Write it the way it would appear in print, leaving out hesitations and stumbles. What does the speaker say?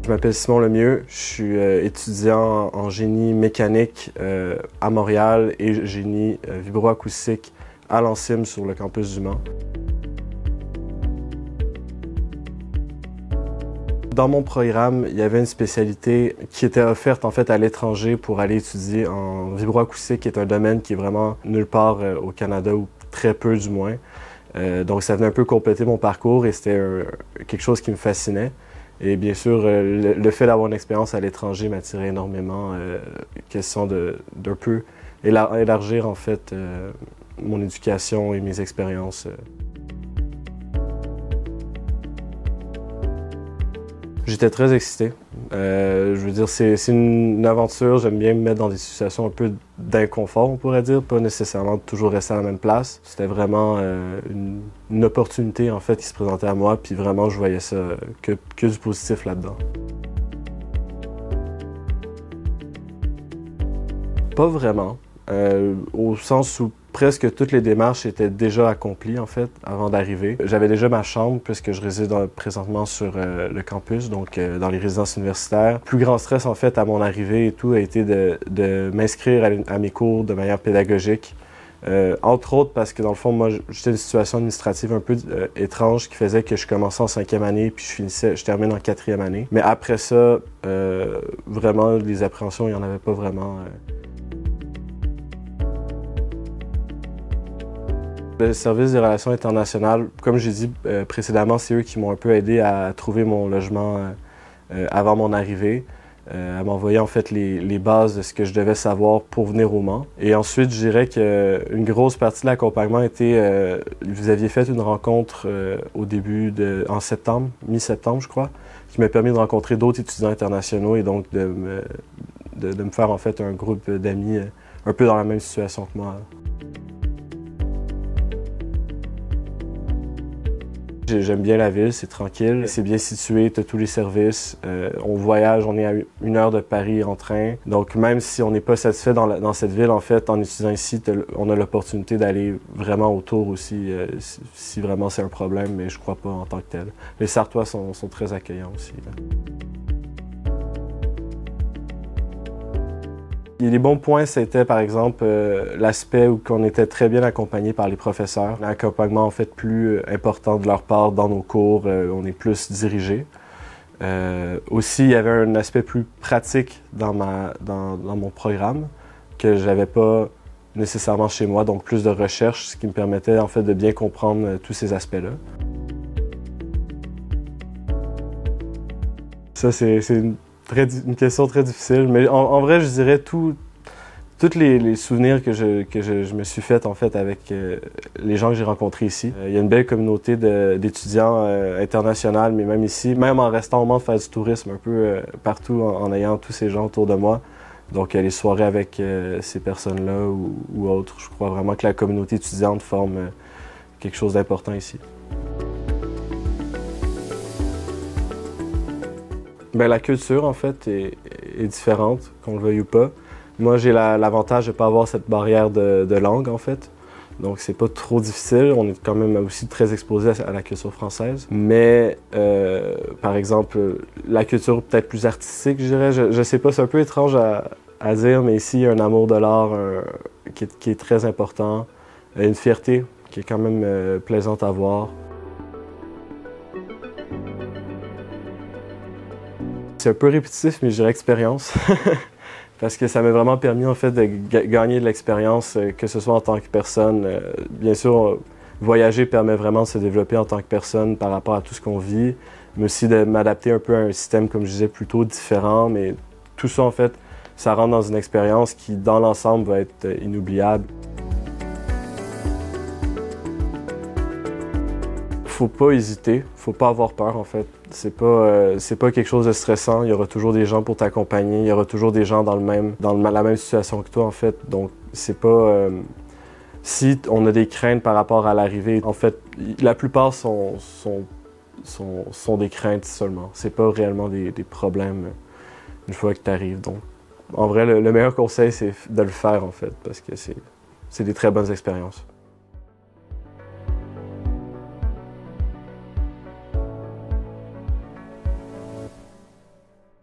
Je m'appelle Simon Lemieux, je suis étudiant en génie mécanique à Montréal et génie vibroacoustique à l'ANSIM sur le campus du Mans. Dans mon programme, il y avait une spécialité qui était offerte en fait à l'étranger pour aller étudier en vibroacoustique, qui est un domaine qui est vraiment nulle part au Canada, ou très peu du moins. Donc ça venait un peu compléter mon parcours et c'était quelque chose qui me fascinait. Et bien sûr, le fait d'avoir une expérience à l'étranger m'attirait énormément. Question d'un peu élargir en fait mon éducation et mes expériences. J'étais très excité. Je veux dire, c'est une aventure. J'aime bien me mettre dans des situations un peu d'inconfort, on pourrait dire, pas nécessairement toujours rester à la même place. C'était vraiment une opportunité en fait qui se présentait à moi, puis vraiment je voyais ça que du positif là-dedans. Pas vraiment, au sens où presque toutes les démarches étaient déjà accomplies, en fait, avant d'arriver. J'avais déjà ma chambre, puisque je réside présentement sur le campus, donc dans les résidences universitaires. Le plus grand stress, en fait, à mon arrivée et tout, a été de m'inscrire à mes cours de manière pédagogique. Entre autres parce que, dans le fond, moi, j'étais dans une situation administrative un peu étrange qui faisait que je commençais en 5e année, puis je termine en 4e année. Mais après ça, vraiment, les appréhensions, il n'y en avait pas vraiment. Le service des relations internationales, comme j'ai dit précédemment, c'est eux qui m'ont un peu aidé à trouver mon logement avant mon arrivée, à m'envoyer en fait les bases de ce que je devais savoir pour venir au Mans. Et ensuite, je dirais qu'une grosse partie de l'accompagnement était, vous aviez fait une rencontre au début, en septembre, mi-septembre je crois, qui m'a permis de rencontrer d'autres étudiants internationaux et donc de me faire en fait un groupe d'amis un peu dans la même situation que moi. J'aime bien la ville, c'est tranquille, c'est bien situé, tu as tous les services. On voyage, on est à 1 heure de Paris en train. Donc même si on n'est pas satisfait dans cette ville, en fait, en étudiant ici, on a l'opportunité d'aller vraiment autour aussi, si vraiment c'est un problème, mais je crois pas en tant que tel. Les Sartois sont très accueillants aussi. Et les bons points, c'était par exemple l'aspect où on était très bien accompagné par les professeurs. L'accompagnement en fait plus important de leur part dans nos cours, on est plus dirigé. Aussi, il y avait un aspect plus pratique dans mon programme que j'avais pas nécessairement chez moi, donc plus de recherche, ce qui me permettait en fait de bien comprendre tous ces aspects-là. Ça, c'est une question très difficile, mais en vrai, je dirais tous les souvenirs que je me suis fait en fait avec les gens que j'ai rencontrés ici. Il y a une belle communauté d'étudiants internationaux, mais même ici, même en restant au Mans, faire du tourisme un peu partout en ayant tous ces gens autour de moi. Donc les soirées avec ces personnes-là ou autres, je crois vraiment que la communauté étudiante forme quelque chose d'important ici. Bien, la culture, en fait, est différente, qu'on le veuille ou pas. Moi, j'ai l'avantage de ne pas avoir cette barrière de langue, en fait. Donc, c'est pas trop difficile. On est quand même aussi très exposé à la culture française. Mais, par exemple, la culture peut-être plus artistique, je dirais. Je sais pas, c'est un peu étrange à dire, mais ici, il y a un amour de l'art qui est très important. Une fierté qui est quand même plaisante à voir. C'est un peu répétitif, mais je dirais expérience. Parce que ça m'a vraiment permis en fait de gagner de l'expérience, que ce soit en tant que personne. Bien sûr, voyager permet vraiment de se développer en tant que personne par rapport à tout ce qu'on vit, mais aussi de m'adapter un peu à un système, comme je disais, plutôt différent. Mais tout ça, en fait, ça rentre dans une expérience qui, dans l'ensemble, va être inoubliable. Faut pas hésiter, faut pas avoir peur en fait. C'est pas quelque chose de stressant. Il y aura toujours des gens pour t'accompagner. Il y aura toujours des gens dans la même situation que toi en fait. Donc c'est pas si on a des craintes par rapport à l'arrivée. En fait, la plupart sont des craintes seulement. C'est pas réellement des problèmes une fois que tu arrives. Donc en vrai, le meilleur conseil c'est de le faire en fait parce que c'est des très bonnes expériences.